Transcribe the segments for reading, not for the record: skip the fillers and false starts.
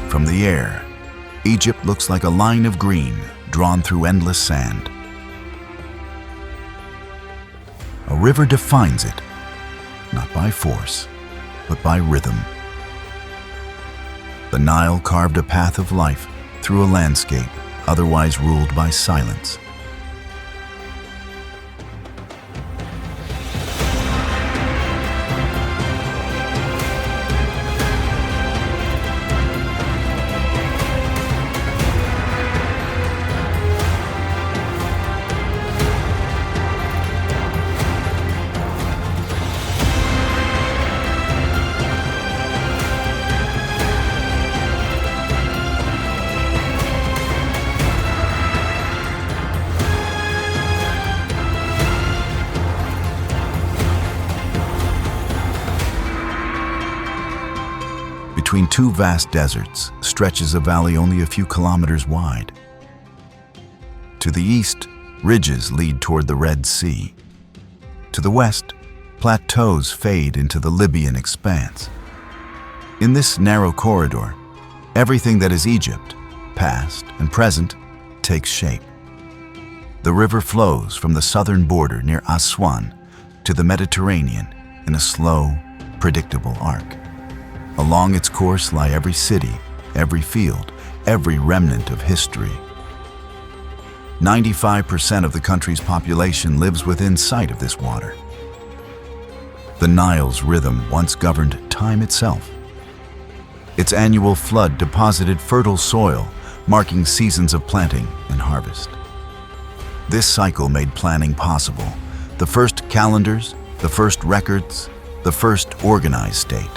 From the air, Egypt looks like a line of green drawn through endless sand. A river defines it, not by force, but by rhythm. The Nile carved a path of life through a landscape otherwise ruled by silence. Between two vast deserts stretches a valley only a few kilometers wide. To the east, ridges lead toward the Red Sea. To the west, plateaus fade into the Libyan expanse. In this narrow corridor, everything that is Egypt, past and present, takes shape. The river flows from the southern border near Aswan to the Mediterranean in a slow, predictable arc. Along its course lie every city, every field, every remnant of history. 95% of the country's population lives within sight of this water. The Nile's rhythm once governed time itself. Its annual flood deposited fertile soil, marking seasons of planting and harvest. This cycle made planning possible. The first calendars, the first records, the first organized state.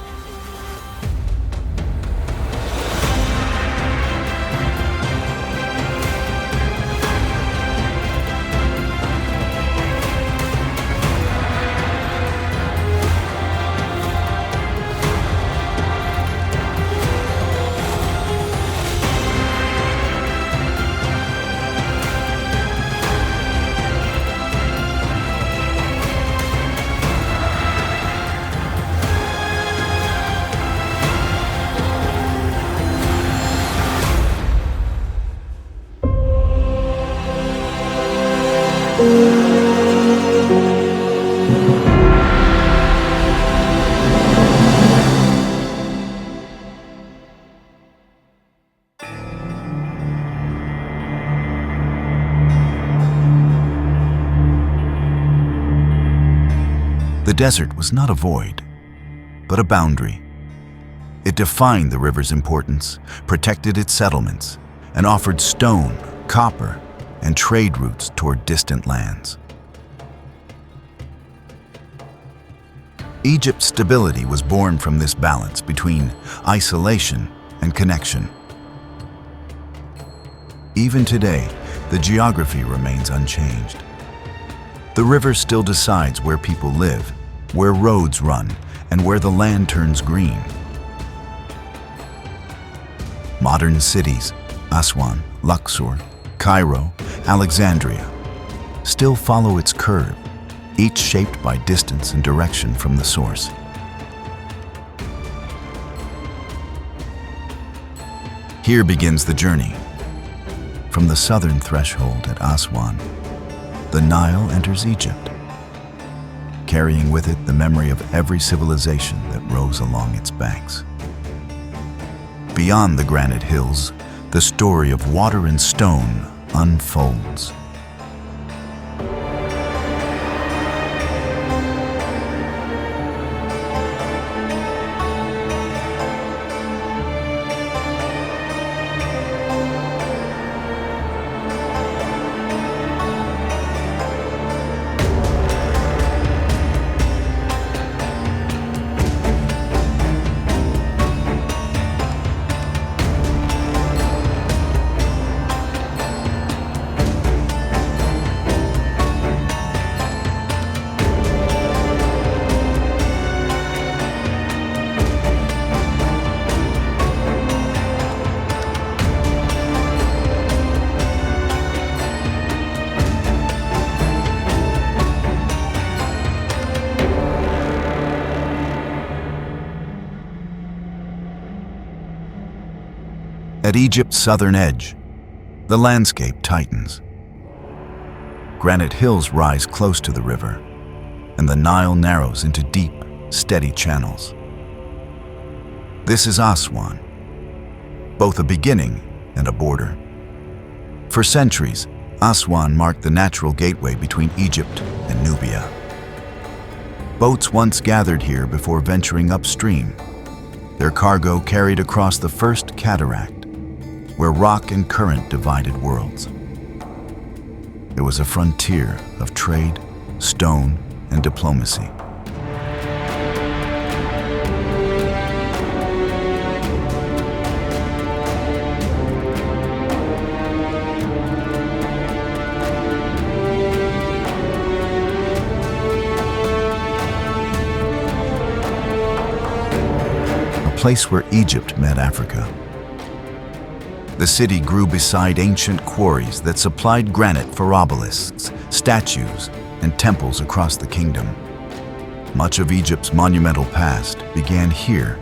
The desert was not a void, but a boundary. It defined the river's importance, protected its settlements, and offered stone, copper, and trade routes toward distant lands. Egypt's stability was born from this balance between isolation and connection. Even today, the geography remains unchanged. The river still decides where people live, where roads run, and where the land turns green. Modern cities, Aswan, Luxor, Cairo, Alexandria, still follow its curve, each shaped by distance and direction from the source. Here begins the journey. From the southern threshold at Aswan, the Nile enters Egypt, carrying with it the memory of every civilization that rose along its banks. Beyond the granite hills, the story of water and stone unfolds. At Egypt's southern edge, the landscape tightens. Granite hills rise close to the river, and the Nile narrows into deep, steady channels. This is Aswan, both a beginning and a border. For centuries, Aswan marked the natural gateway between Egypt and Nubia. Boats once gathered here before venturing upstream, their cargo carried across the first cataract, where rock and current divided worlds. It was a frontier of trade, stone, and diplomacy. A place where Egypt met Africa. The city grew beside ancient quarries that supplied granite for obelisks, statues, and temples across the kingdom. Much of Egypt's monumental past began here.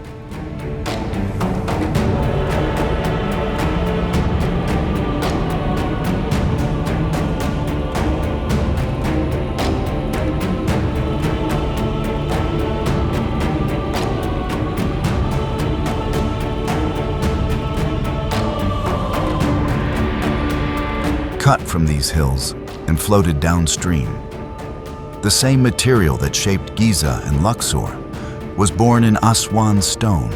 Cut from these hills and floated downstream. The same material that shaped Giza and Luxor was born in Aswan stone.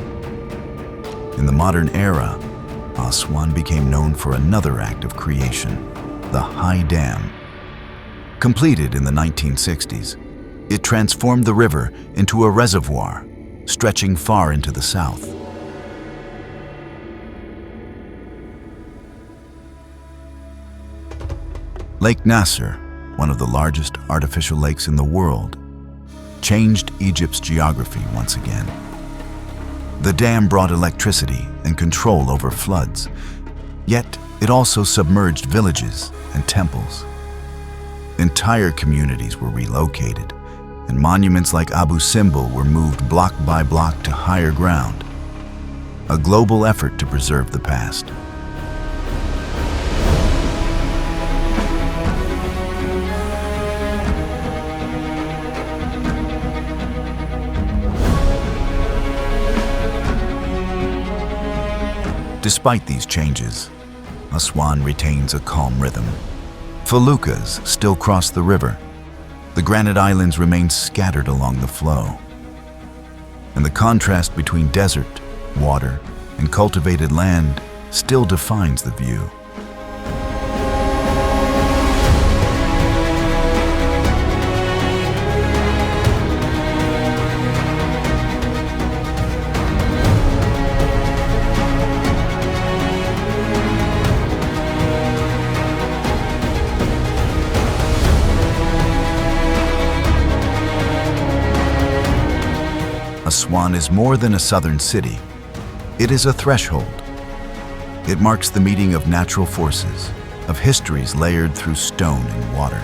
In the modern era, Aswan became known for another act of creation, the High Dam. Completed in the 1960s, it transformed the river into a reservoir, stretching far into the south. Lake Nasser, one of the largest artificial lakes in the world, changed Egypt's geography once again. The dam brought electricity and control over floods, yet it also submerged villages and temples. Entire communities were relocated, and monuments like Abu Simbel were moved block by block to higher ground, a global effort to preserve the past. Despite these changes, Aswan retains a calm rhythm. Feluccas still cross the river. The granite islands remain scattered along the flow. And the contrast between desert, water, and cultivated land still defines the view. Aswan is more than a southern city. It is a threshold. It marks the meeting of natural forces, of histories layered through stone and water.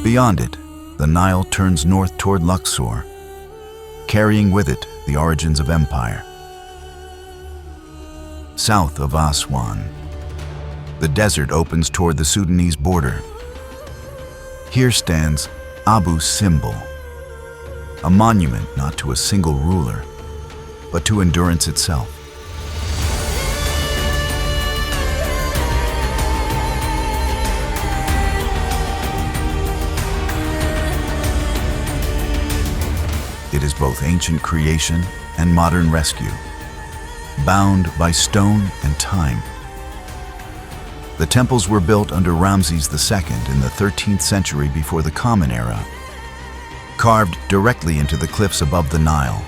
Beyond it, the Nile turns north toward Luxor, carrying with it the origins of empire. South of Aswan, the desert opens toward the Sudanese border. Here stands Abu Simbel, a monument not to a single ruler, but to endurance itself. It is both ancient creation and modern rescue, bound by stone and time. The temples were built under Ramses II in the 13th century before the Common Era, Carved directly into the cliffs above the Nile,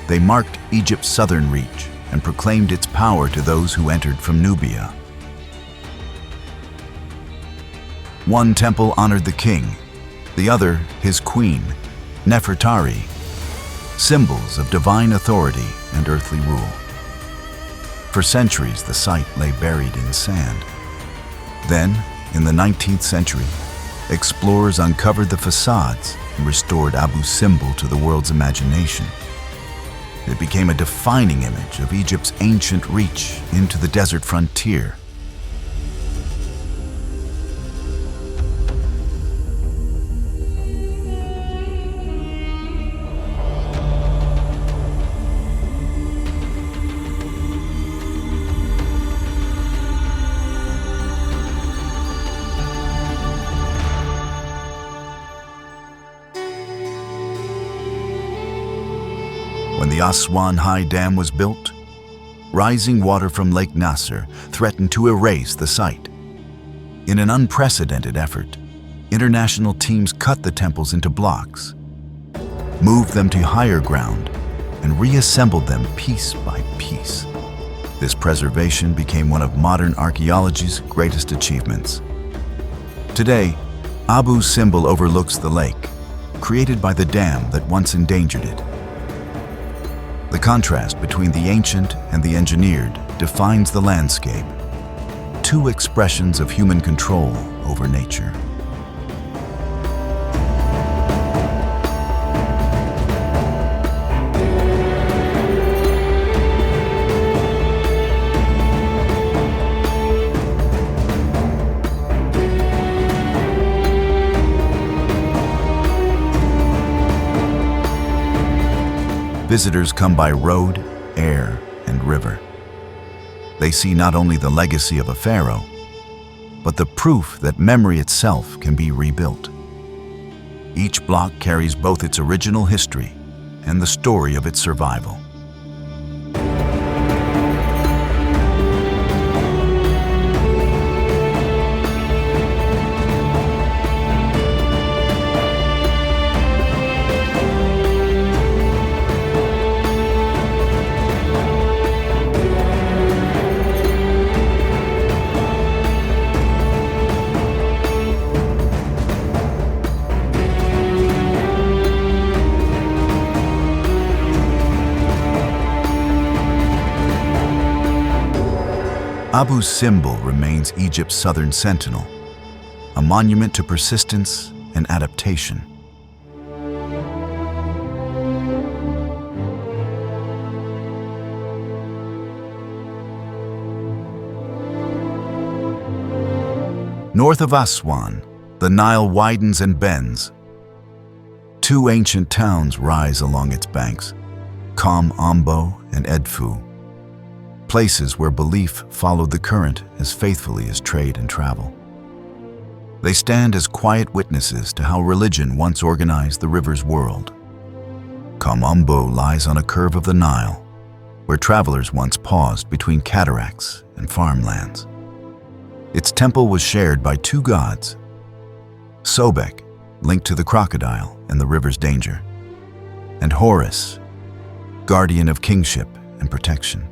they marked Egypt's southern reach and proclaimed its power to those who entered from Nubia. One temple honored the king, the other his queen, Nefertari, symbols of divine authority and earthly rule. For centuries, the site lay buried in sand. Then, in the 19th century, explorers uncovered the facades and restored Abu Simbel to the world's imagination. It became a defining image of Egypt's ancient reach into the desert frontier. When the Aswan High Dam was built, rising water from Lake Nasser threatened to erase the site. In an unprecedented effort, international teams cut the temples into blocks, moved them to higher ground, and reassembled them piece by piece. This preservation became one of modern archaeology's greatest achievements. Today, Abu Simbel overlooks the lake, created by the dam that once endangered it. The contrast between the ancient and the engineered defines the landscape, two expressions of human control over nature. Visitors come by road, air, and river. They see not only the legacy of a pharaoh, but the proof that memory itself can be rebuilt. Each block carries both its original history and the story of its survival. Abu Simbel remains Egypt's southern sentinel, a monument to persistence and adaptation. North of Aswan, the Nile widens and bends. Two ancient towns rise along its banks, Kom Ombo and Edfu, places where belief followed the current as faithfully as trade and travel. They stand as quiet witnesses to how religion once organized the river's world. Kom Ombo lies on a curve of the Nile, where travelers once paused between cataracts and farmlands. Its temple was shared by two gods, Sobek, linked to the crocodile and the river's danger, and Horus, guardian of kingship and protection.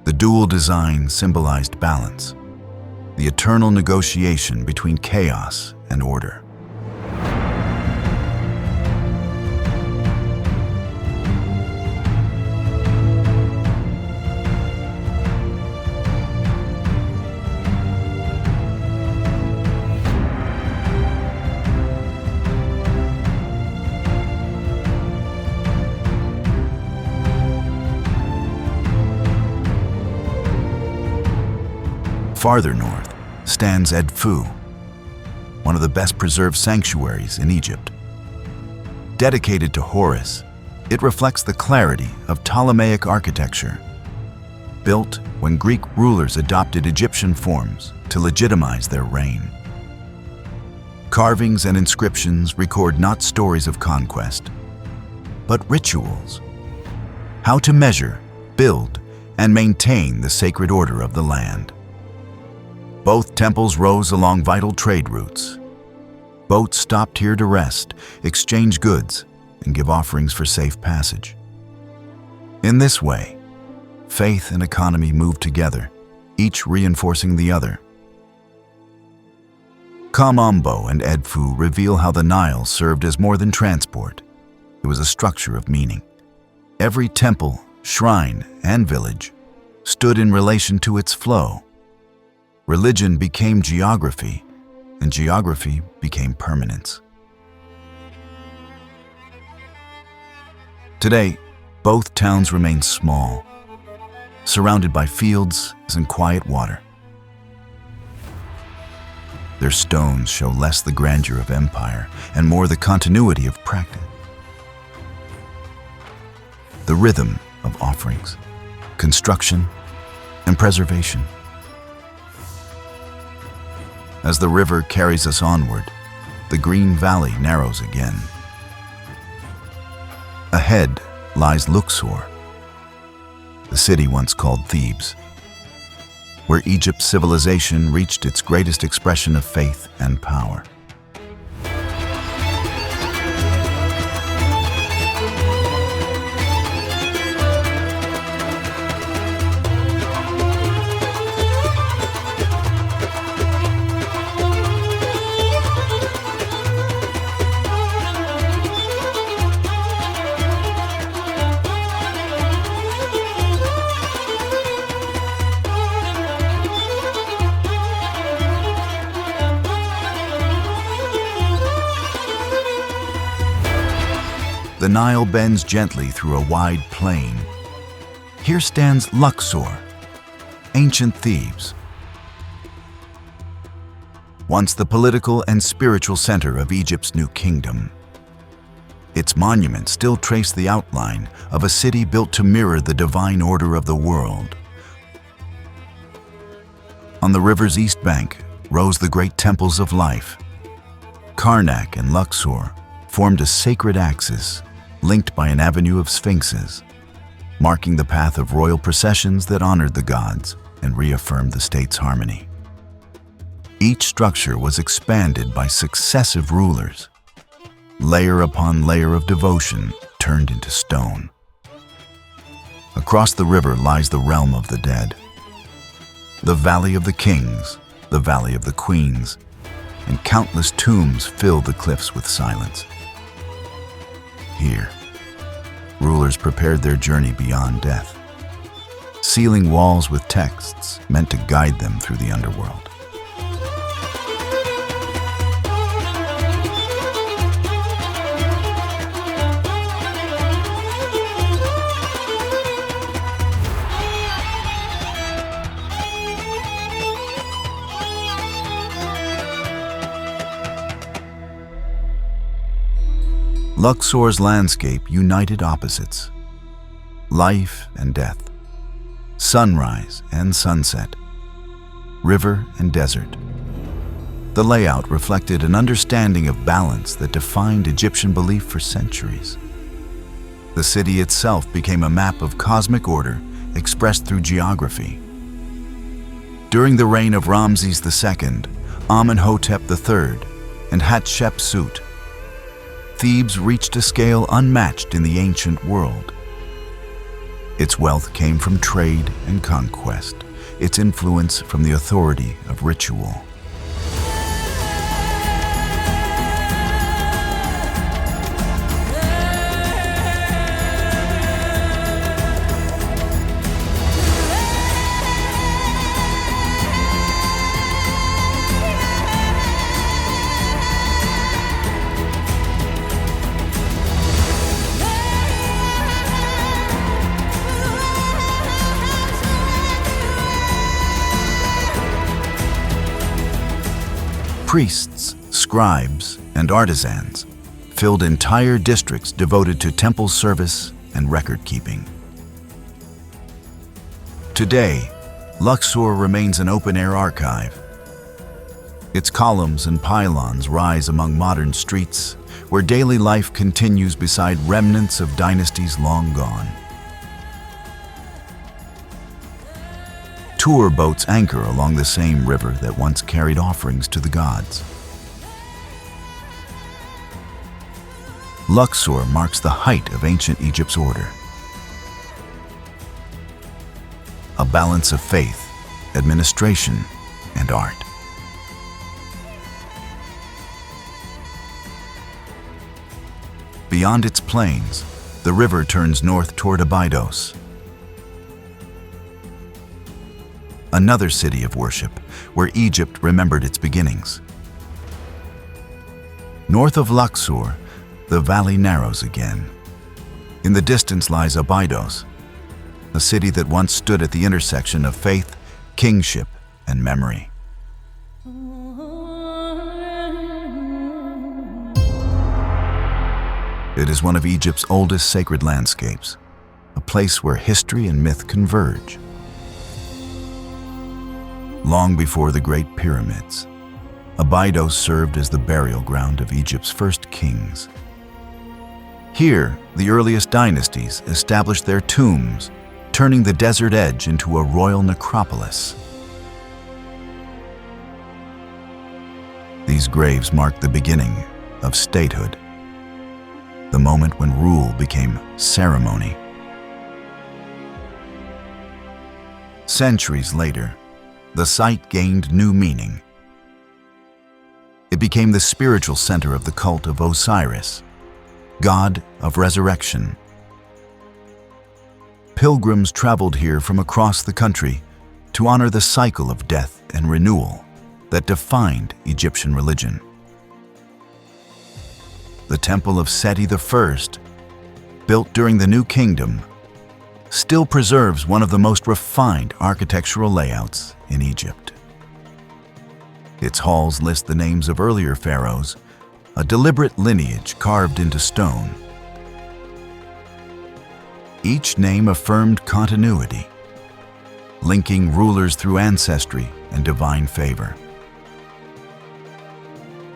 The dual design symbolized balance, the eternal negotiation between chaos and order. Farther north stands Edfu, one of the best preserved sanctuaries in Egypt. Dedicated to Horus, it reflects the clarity of Ptolemaic architecture, built when Greek rulers adopted Egyptian forms to legitimize their reign. Carvings and inscriptions record not stories of conquest, but rituals, how to measure, build, and maintain the sacred order of the land. Both temples rose along vital trade routes. Boats stopped here to rest, exchange goods, and give offerings for safe passage. In this way, faith and economy moved together, each reinforcing the other. Kom Ombo and Edfu reveal how the Nile served as more than transport. It was a structure of meaning. Every temple, shrine, and village stood in relation to its flow. Religion became geography, and geography became permanence. Today, both towns remain small, surrounded by fields and quiet water. Their stones show less the grandeur of empire and more the continuity of practice. The rhythm of offerings, construction, and preservation. As the river carries us onward, the green valley narrows again. Ahead lies Luxor, the city once called Thebes, where Egypt's civilization reached its greatest expression of faith and power. The Nile bends gently through a wide plain. Here stands Luxor, ancient Thebes, once the political and spiritual center of Egypt's new kingdom. Its monuments still trace the outline of a city built to mirror the divine order of the world. On the river's east bank rose the great temples of life. Karnak and Luxor formed a sacred axis, linked by an avenue of sphinxes, marking the path of royal processions that honored the gods and reaffirmed the state's harmony. Each structure was expanded by successive rulers, layer upon layer of devotion turned into stone. Across the river lies the realm of the dead, the Valley of the Kings, the Valley of the Queens, and countless tombs fill the cliffs with silence. Here, rulers prepared their journey beyond death, sealing walls with texts meant to guide them through the underworld. Luxor's landscape united opposites, life and death, sunrise and sunset, river and desert. The layout reflected an understanding of balance that defined Egyptian belief for centuries. The city itself became a map of cosmic order expressed through geography. During the reign of Ramses II, Amenhotep III, and Hatshepsut, Thebes reached a scale unmatched in the ancient world. Its wealth came from trade and conquest, its influence from the authority of ritual. Priests, scribes, and artisans filled entire districts devoted to temple service and record-keeping. Today, Luxor remains an open-air archive. Its columns and pylons rise among modern streets, where daily life continues beside remnants of dynasties long gone. Tour boats anchor along the same river that once carried offerings to the gods. Luxor marks the height of ancient Egypt's order. A balance of faith, administration, and art. Beyond its plains, the river turns north toward Abydos, another city of worship where Egypt remembered its beginnings. North of Luxor, the valley narrows again. In the distance lies Abydos, a city that once stood at the intersection of faith, kingship, and memory. It is one of Egypt's oldest sacred landscapes, a place where history and myth converge. Long before the Great Pyramids, Abydos served as the burial ground of Egypt's first kings. Here, the earliest dynasties established their tombs, turning the desert edge into a royal necropolis. These graves mark the beginning of statehood, the moment when rule became ceremony. Centuries later, the site gained new meaning. It became the spiritual center of the cult of Osiris, god of resurrection. Pilgrims traveled here from across the country to honor the cycle of death and renewal that defined Egyptian religion. The Temple of Seti I, built during the New Kingdom, still preserves one of the most refined architectural layouts in Egypt. Its halls list the names of earlier pharaohs, a deliberate lineage carved into stone. Each name affirmed continuity, linking rulers through ancestry and divine favor.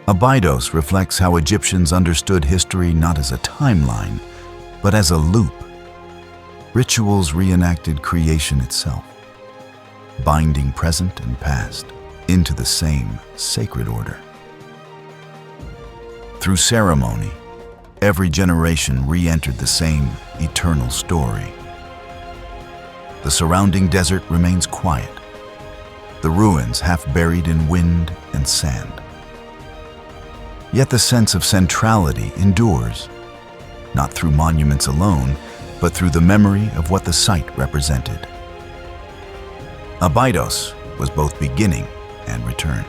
Abydos reflects how Egyptians understood history not as a timeline, but as a loop. Rituals reenacted creation itself, binding present and past into the same sacred order. Through ceremony, every generation re-entered the same eternal story. The surrounding desert remains quiet, the ruins half buried in wind and sand. Yet the sense of centrality endures, not through monuments alone, but through the memory of what the site represented. Abydos was both beginning and return.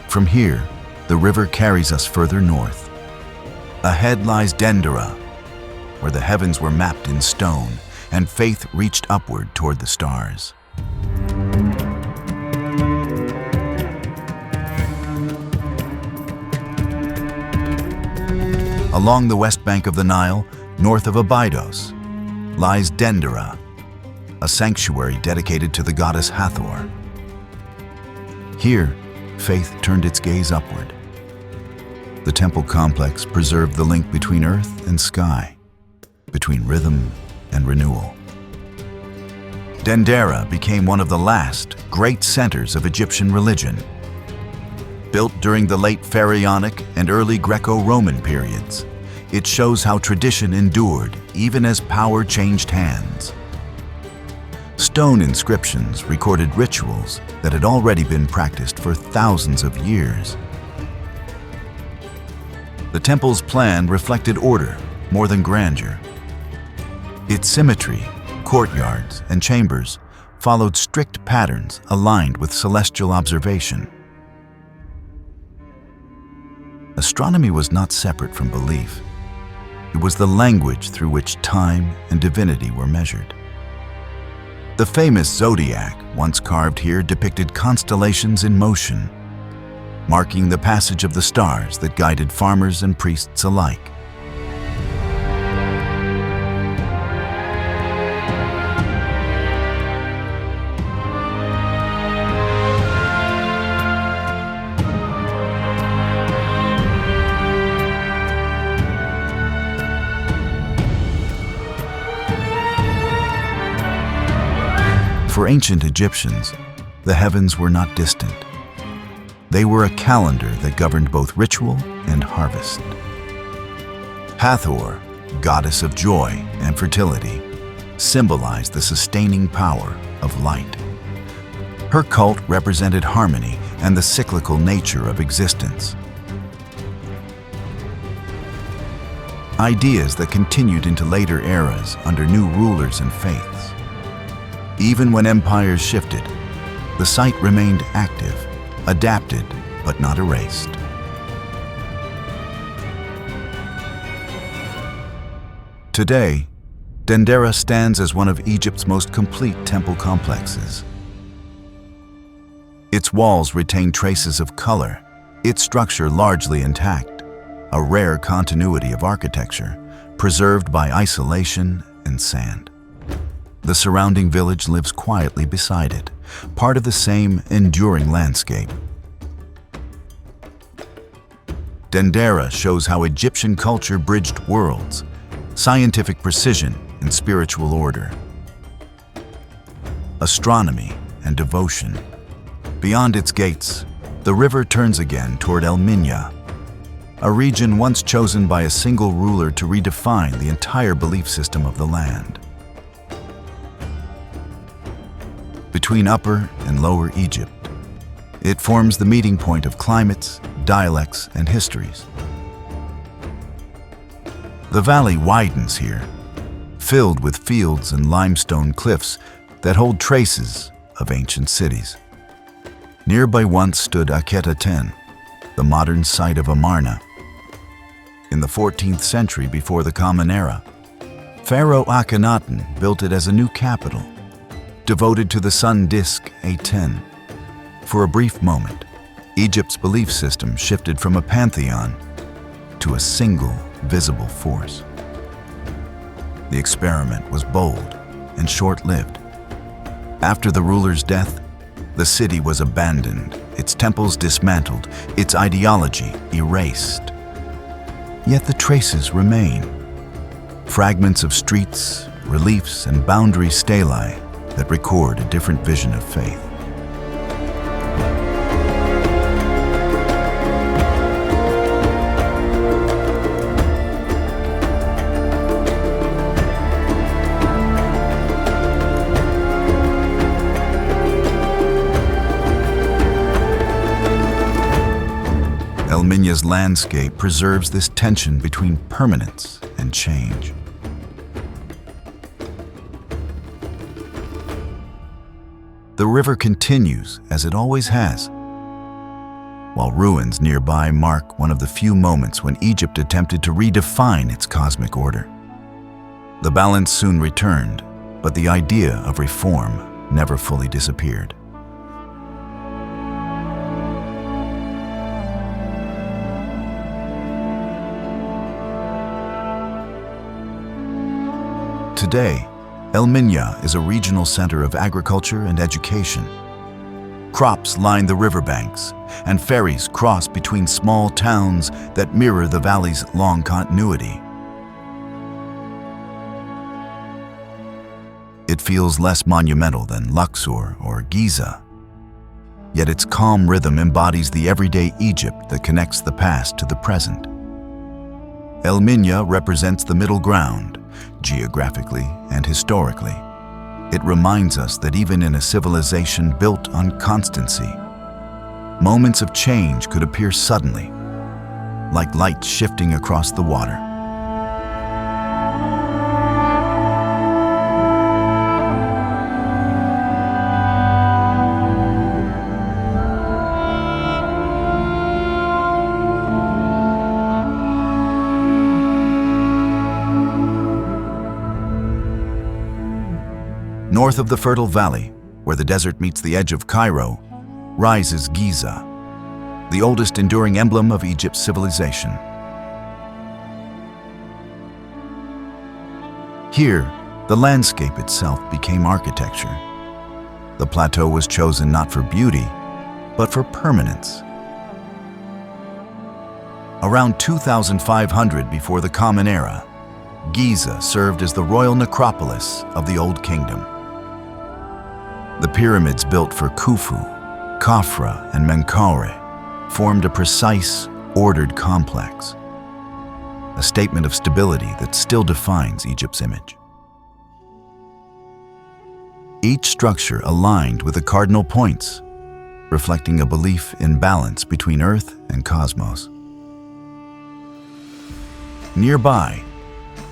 From here, the river carries us further north. Ahead lies Dendera, where the heavens were mapped in stone and faith reached upward toward the stars. Along the west bank of the Nile, north of Abydos, lies Dendera, a sanctuary dedicated to the goddess Hathor. Here, faith turned its gaze upward. The temple complex preserved the link between earth and sky, between rhythm and renewal. Dendera became one of the last great centers of Egyptian religion. Built during the late Pharaonic and early Greco-Roman periods, it shows how tradition endured even as power changed hands. Stone inscriptions recorded rituals that had already been practiced for thousands of years. The temple's plan reflected order more than grandeur. Its symmetry, courtyards, and chambers followed strict patterns aligned with celestial observation. Astronomy was not separate from belief. It was the language through which time and divinity were measured. The famous zodiac, once carved here, depicted constellations in motion, marking the passage of the stars that guided farmers and priests alike. For ancient Egyptians, the heavens were not distant. They were a calendar that governed both ritual and harvest. Hathor, goddess of joy and fertility, symbolized the sustaining power of light. Her cult represented harmony and the cyclical nature of existence. Ideas that continued into later eras under new rulers and faiths. Even when empires shifted, the site remained active, adapted, but not erased. Today, Dendera stands as one of Egypt's most complete temple complexes. Its walls retain traces of color, its structure largely intact, a rare continuity of architecture, preserved by isolation and sand. The surrounding village lives quietly beside it, part of the same enduring landscape. Dendera shows how Egyptian culture bridged worlds, scientific precision and spiritual order, astronomy and devotion. Beyond its gates, the river turns again toward Minya, a region once chosen by a single ruler to redefine the entire belief system of the land. Between Upper and Lower Egypt, it forms the meeting point of climates, dialects, and histories. The valley widens here, filled with fields and limestone cliffs that hold traces of ancient cities. Nearby once stood Akhenaten, the modern site of Amarna. In the 14th century before the Common Era, Pharaoh Akhenaten built it as a new capital, devoted to the sun disk Aten. For a brief moment, Egypt's belief system shifted from a pantheon to a single visible force. The experiment was bold and short-lived. After the ruler's death, the city was abandoned, its temples dismantled, its ideology erased. Yet the traces remain. Fragments of streets, reliefs, and boundary stelae that record a different vision of faith. Minya's landscape preserves this tension between permanence and change. The river continues as it always has, while ruins nearby mark one of the few moments when Egypt attempted to redefine its cosmic order. The balance soon returned, but the idea of reform never fully disappeared. Today, Minya is a regional center of agriculture and education. Crops line the riverbanks, and ferries cross between small towns that mirror the valley's long continuity. It feels less monumental than Luxor or Giza, yet its calm rhythm embodies the everyday Egypt that connects the past to the present. Minya represents the middle ground, geographically and historically. It reminds us that even in a civilization built on constancy, moments of change could appear suddenly, like light shifting across the water. North of the fertile valley, where the desert meets the edge of Cairo, rises Giza, the oldest enduring emblem of Egypt's civilization. Here, the landscape itself became architecture. The plateau was chosen not for beauty, but for permanence. Around 2500 before the Common Era, Giza served as the royal necropolis of the Old Kingdom. The pyramids built for Khufu, Khafra, and Menkaure formed a precise, ordered complex. a statement of stability that still defines Egypt's image. Each structure aligned with the cardinal points, reflecting a belief in balance between Earth and cosmos. Nearby,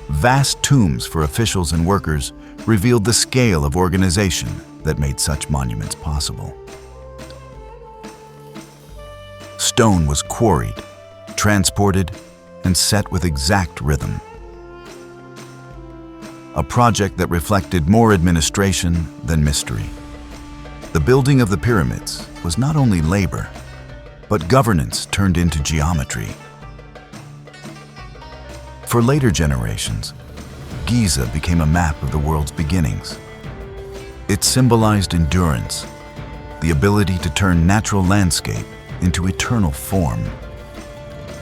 vast tombs for officials and workers revealed the scale of organization that made such monuments possible. Stone was quarried, transported, and set with exact rhythm. A project that reflected more administration than mystery. The building of the pyramids was not only labor, but governance turned into geometry. For later generations, Giza became a map of the world's beginnings. It symbolized endurance, the ability to turn natural landscape into eternal form.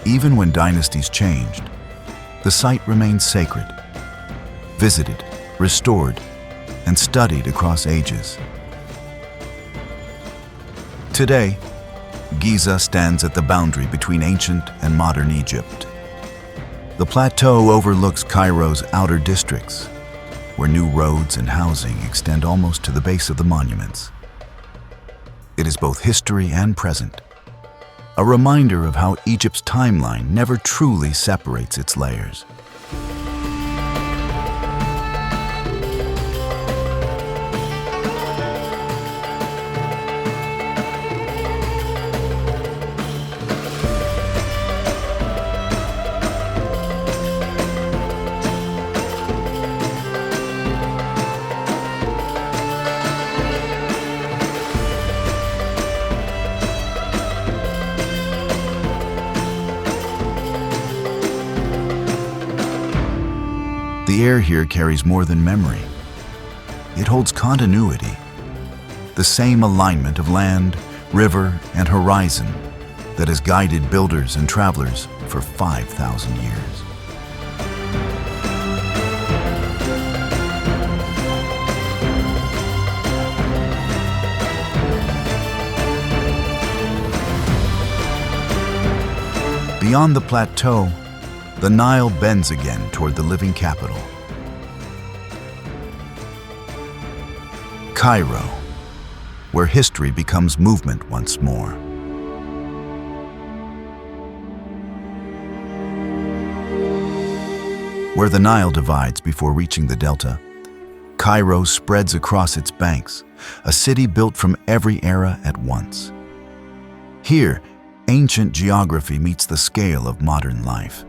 Even when dynasties changed, the site remained sacred, visited, restored, and studied across ages. Today, Giza stands at the boundary between ancient and modern Egypt. The plateau overlooks Cairo's outer districts, where new roads and housing extend almost to the base of the monuments. It is both history and present, a reminder of how Egypt's timeline never truly separates its layers. The air here carries more than memory. It holds continuity, the same alignment of land, river, and horizon that has guided builders and travelers for 5,000 years. Beyond the plateau, the Nile bends again toward the living capital. Cairo, where history becomes movement once more. Where the Nile divides before reaching the delta, Cairo spreads across its banks, a city built from every era at once. Here, ancient geography meets the scale of modern life.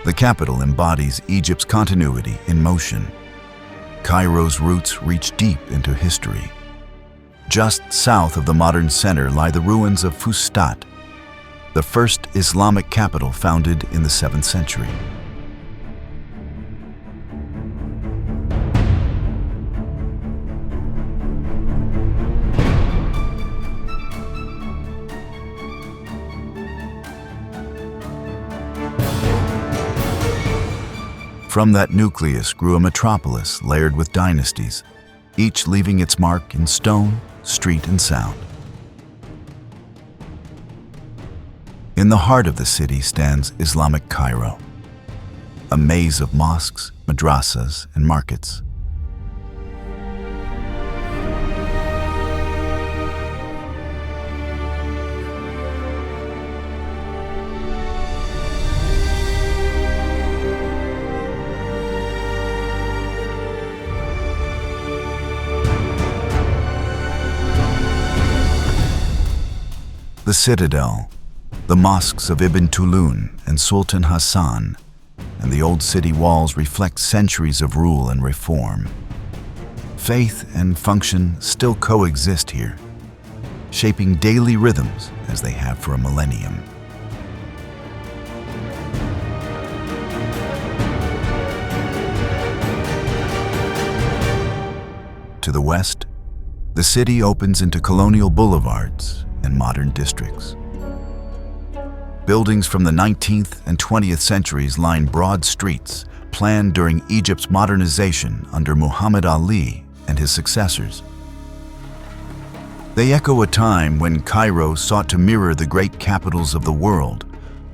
The capital embodies Egypt's continuity in motion. Cairo's roots reach deep into history. Just south of the modern center lie the ruins of Fustat, the first Islamic capital founded in the 7th century. From that nucleus grew a metropolis layered with dynasties, each leaving its mark in stone, street, and sound. In the heart of the city stands Islamic Cairo, a maze of mosques, madrasas, and markets. The citadel, the mosques of Ibn Tulun and Sultan Hassan, and the old city walls reflect centuries of rule and reform. Faith and function still coexist here, shaping daily rhythms as they have for a millennium. To the west, the city opens into colonial boulevards and modern districts. Buildings from the 19th and 20th centuries line broad streets, planned during Egypt's modernization under Muhammad Ali and his successors. They echo a time when Cairo sought to mirror the great capitals of the world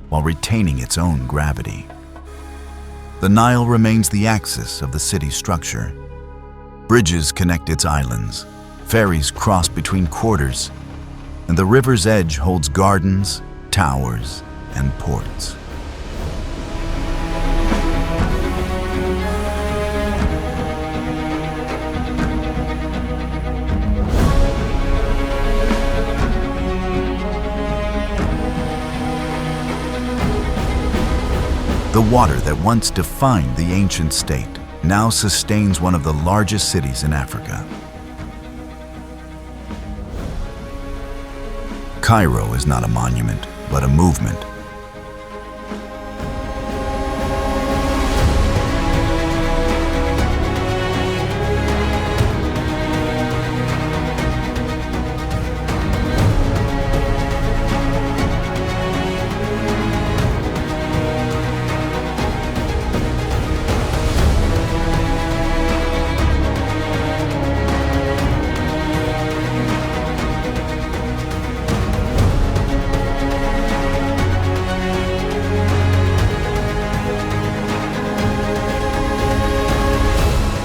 while retaining its own gravity. The Nile remains the axis of the city's structure. Bridges connect its islands, ferries cross between quarters, and the river's edge holds gardens, towers, and ports. The water that once defined the ancient state now sustains one of the largest cities in Africa. Cairo is not a monument, but a movement.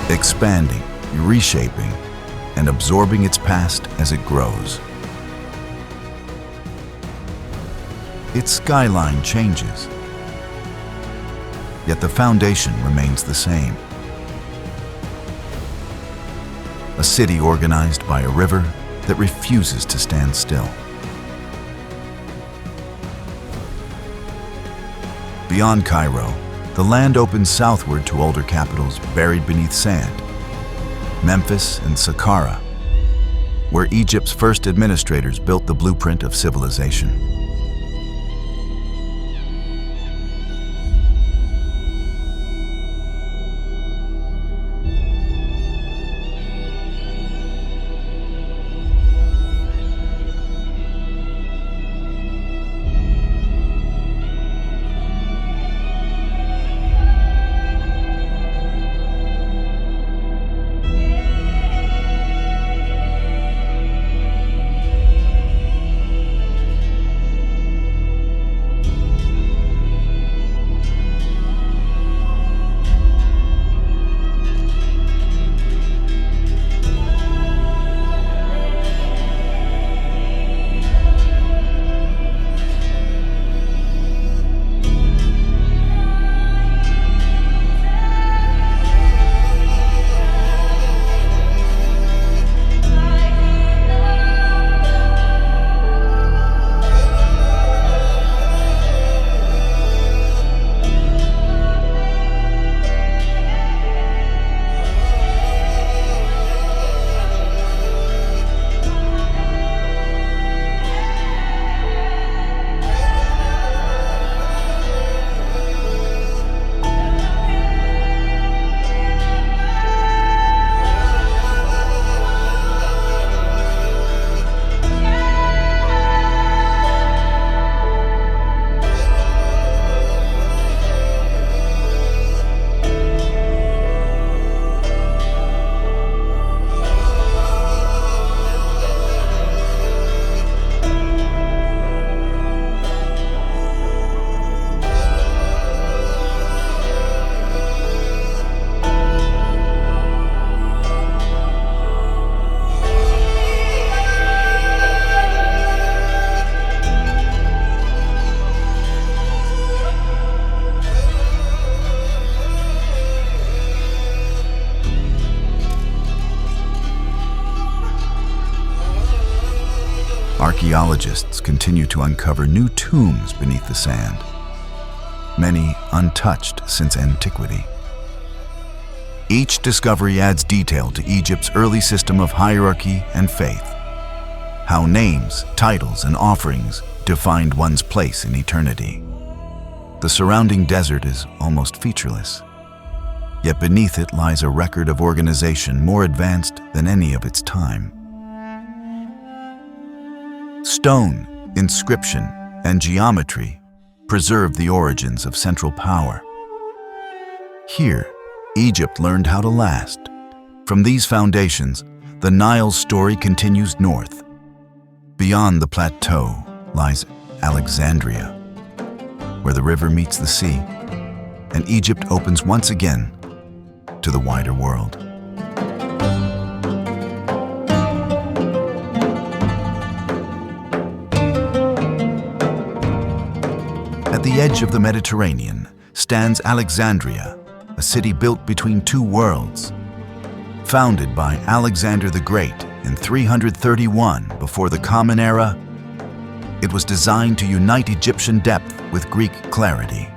Expanding, reshaping, and absorbing its past as it grows. Its skyline changes, yet the foundation remains the same. A city organized by a river that refuses to stand still. Beyond Cairo, the land opens southward to older capitals buried beneath sand, Memphis and Saqqara, where Egypt's first administrators built the blueprint of civilization. Archaeologists continue to uncover new tombs beneath the sand, many untouched since antiquity. Each discovery adds detail to Egypt's early system of hierarchy and faith, how names, titles, and offerings defined one's place in eternity. The surrounding desert is almost featureless, yet beneath it lies a record of organization more advanced than any of its time. Stone, inscription, and geometry preserved the origins of central power. Here, Egypt learned how to last. From these foundations, the Nile's story continues north. Beyond the plateau lies Alexandria, where the river meets the sea, and Egypt opens once again to the wider world. At the edge of the Mediterranean stands Alexandria, a city built between two worlds. Founded by Alexander the Great in 331 before the Common Era, it was designed to unite Egyptian depth with Greek clarity.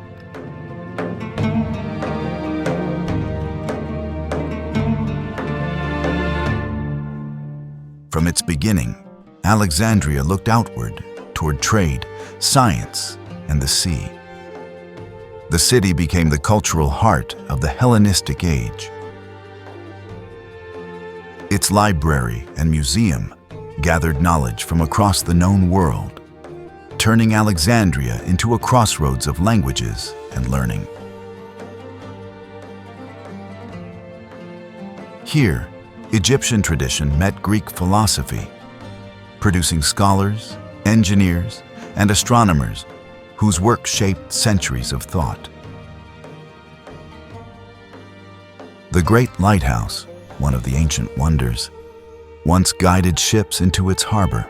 From its beginning, Alexandria looked outward toward trade, science, and the sea. The city became the cultural heart of the Hellenistic age. Its library and museum gathered knowledge from across the known world, turning Alexandria into a crossroads of languages and learning. Here, Egyptian tradition met Greek philosophy, producing scholars, engineers, and astronomers whose work shaped centuries of thought. The Great Lighthouse, one of the ancient wonders, once guided ships into its harbor,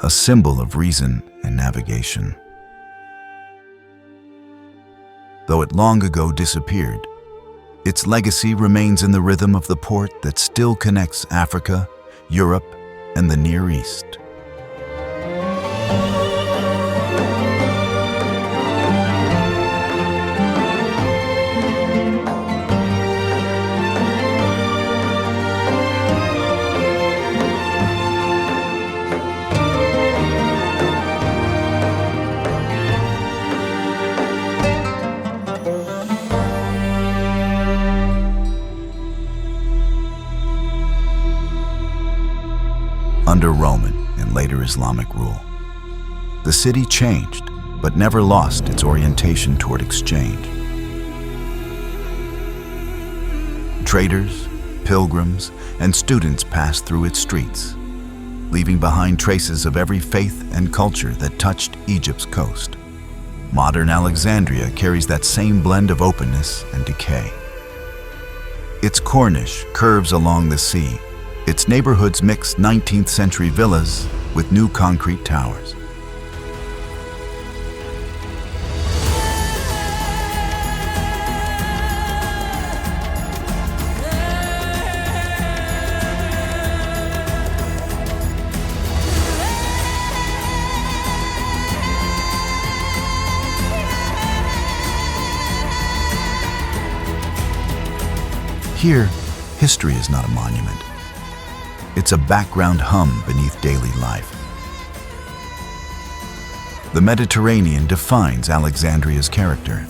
a symbol of reason and navigation. Though it long ago disappeared, its legacy remains in the rhythm of the port that still connects Africa, Europe, and the Near East. Under Roman and later Islamic rule, the city changed, but never lost its orientation toward exchange. Traders, pilgrims, and students passed through its streets, leaving behind traces of every faith and culture that touched Egypt's coast. Modern Alexandria carries that same blend of openness and decay. Its Corniche curves along the sea. Its neighborhoods mix 19th century villas with new concrete towers. Here, history is not a monument. It's a background hum beneath daily life. The Mediterranean defines Alexandria's character.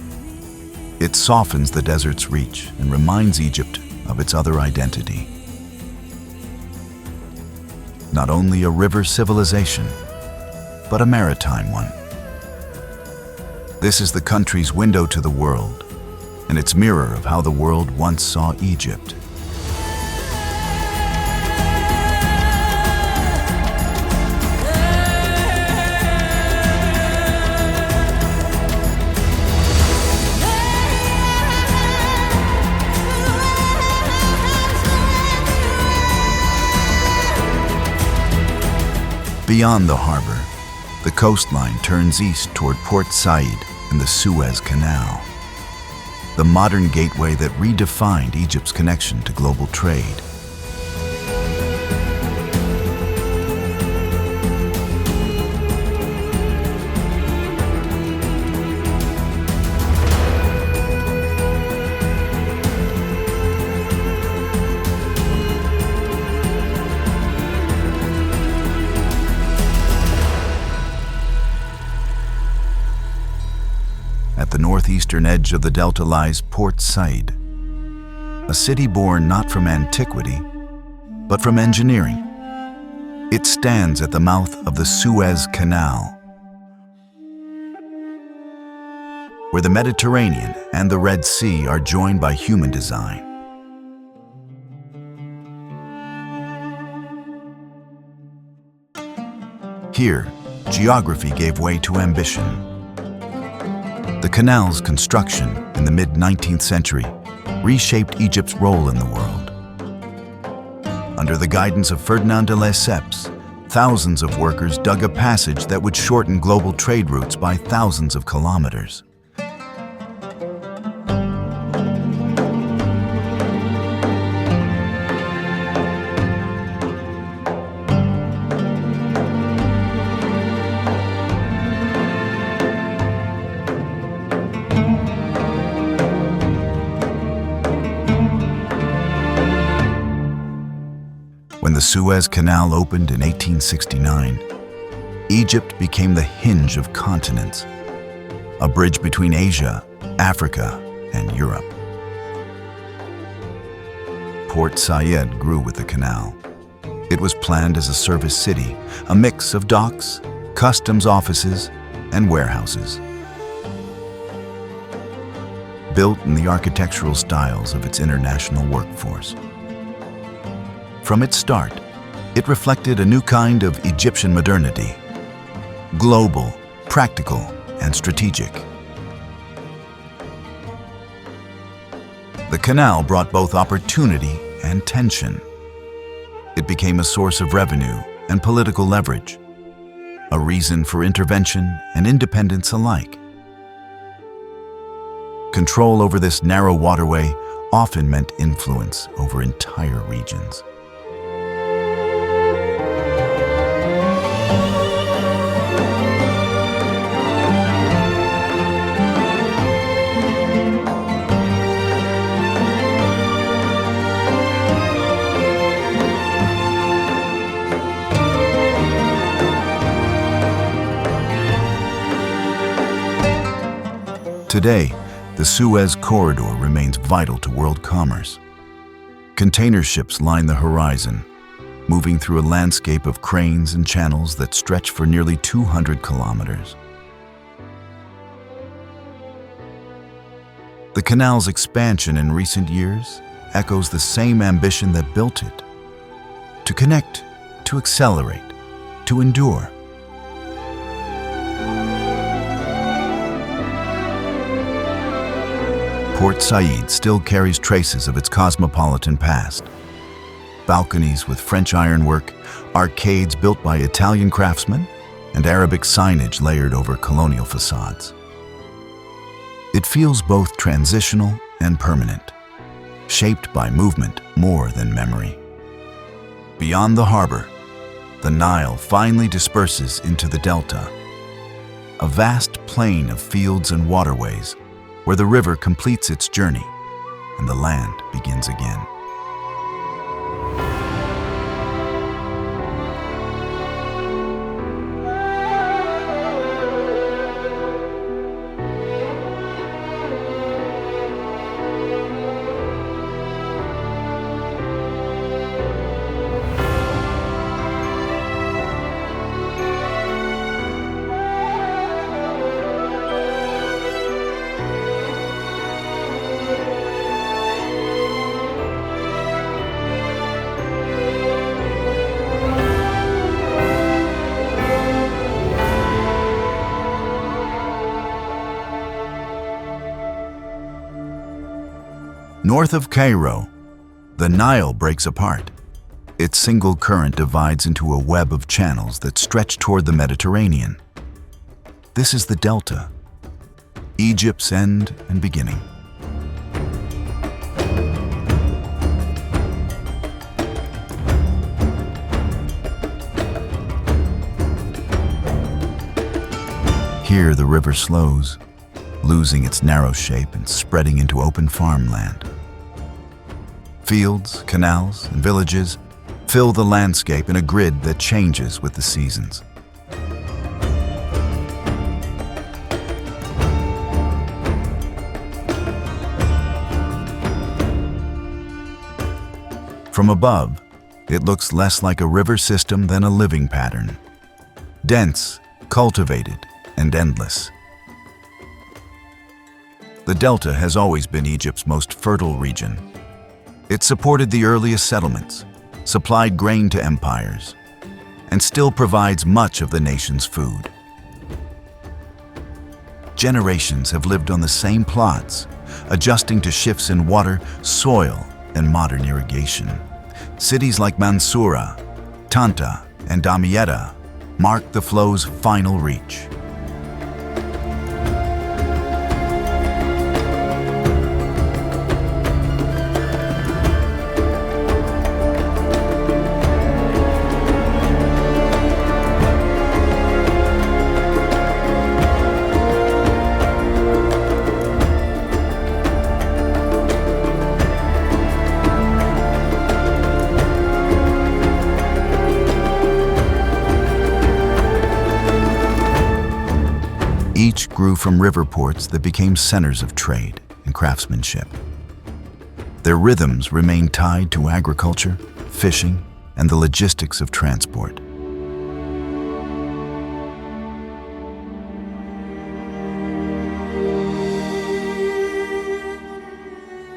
It softens the desert's reach and reminds Egypt of its other identity. Not only a river civilization, but a maritime one. This is the country's window to the world, and its mirror of how the world once saw Egypt. Beyond the harbor, the coastline turns east toward Port Said and the Suez Canal, the modern gateway that redefined Egypt's connection to global trade. At the northeastern edge of the delta lies Port Said, a city born not from antiquity, but from engineering. It stands at the mouth of the Suez Canal, where the Mediterranean and the Red Sea are joined by human design. Here, geography gave way to ambition. The canal's construction in the mid-19th century reshaped Egypt's role in the world. Under the guidance of Ferdinand de Lesseps, thousands of workers dug a passage that would shorten global trade routes by thousands of kilometers. When the Suez Canal opened in 1869, Egypt became the hinge of continents, a bridge between Asia, Africa, and Europe. Port Said grew with the canal. It was planned as a service city, a mix of docks, customs offices, and warehouses. Built in the architectural styles of its international workforce. From its start, it reflected a new kind of Egyptian modernity, global, practical, and strategic. The canal brought both opportunity and tension. It became a source of revenue and political leverage, a reason for intervention and independence alike. Control over this narrow waterway often meant influence over entire regions. Today, the Suez Corridor remains vital to world commerce. Container ships line the horizon, moving through a landscape of cranes and channels that stretch for nearly 200 kilometers. The canal's expansion in recent years echoes the same ambition that built it: to connect, to accelerate, to endure. Port Said still carries traces of its cosmopolitan past. Balconies with French ironwork, arcades built by Italian craftsmen, and Arabic signage layered over colonial facades. It feels both transitional and permanent, shaped by movement more than memory. Beyond the harbor, the Nile finally disperses into the delta, a vast plain of fields and waterways where the river completes its journey and the land begins again. North of Cairo, the Nile breaks apart. Its single current divides into a web of channels that stretch toward the Mediterranean. This is the delta, Egypt's end and beginning. Here the river slows, losing its narrow shape and spreading into open farmland. Fields, canals, and villages fill the landscape in a grid that changes with the seasons. From above, it looks less like a river system than a living pattern, dense, cultivated, and endless. The delta has always been Egypt's most fertile region. It supported the earliest settlements, supplied grain to empires, and still provides much of the nation's food. Generations have lived on the same plots, adjusting to shifts in water, soil, and modern irrigation. Cities like Mansoura, Tanta, and Damietta mark the flow's final reach. Each grew from river ports that became centers of trade and craftsmanship. Their rhythms remained tied to agriculture, fishing, and the logistics of transport.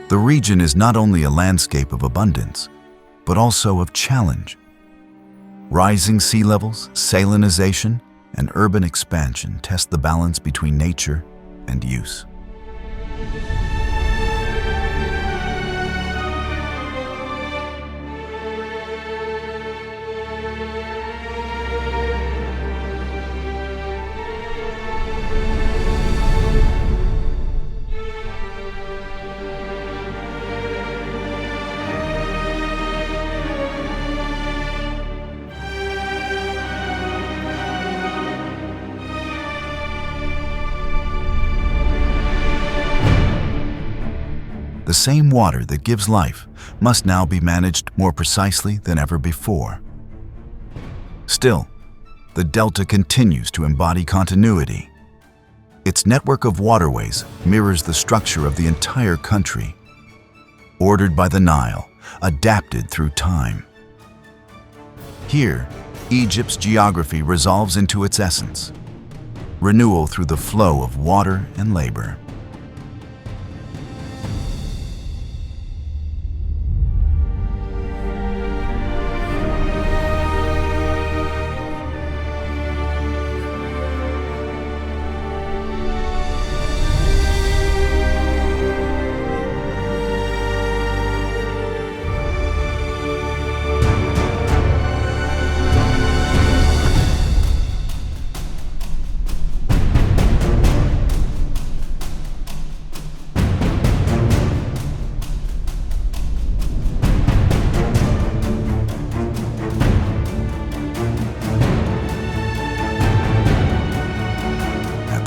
The region is not only a landscape of abundance, but also of challenge. Rising sea levels, salinization, and urban expansion test the balance between nature and use. The same water that gives life must now be managed more precisely than ever before. Still, the delta continues to embody continuity. Its network of waterways mirrors the structure of the entire country, ordered by the Nile, adapted through time. Here, Egypt's geography resolves into its essence: renewal through the flow of water and labor.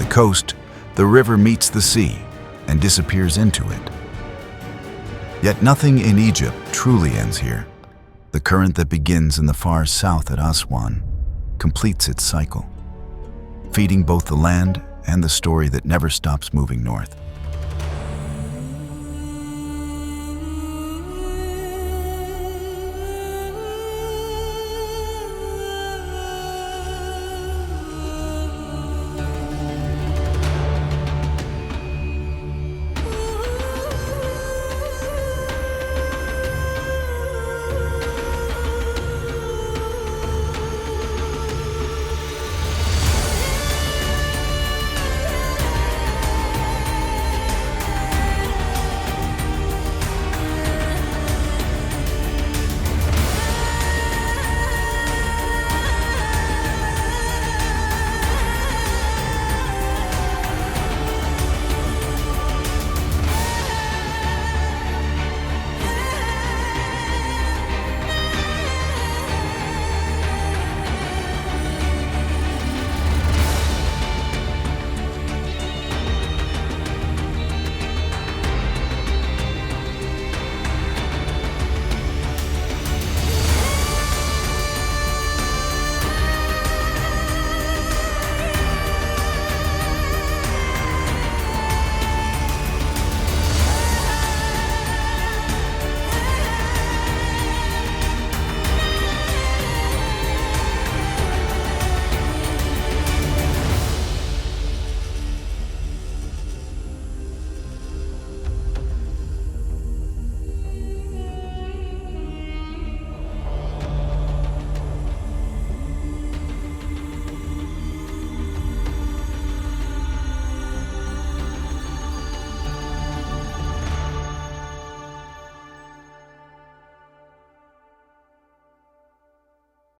Coast, the river meets the sea and disappears into it. Yet nothing in Egypt truly ends here. The current that begins in the far south at Aswan completes its cycle, feeding both the land and the story that never stops moving north.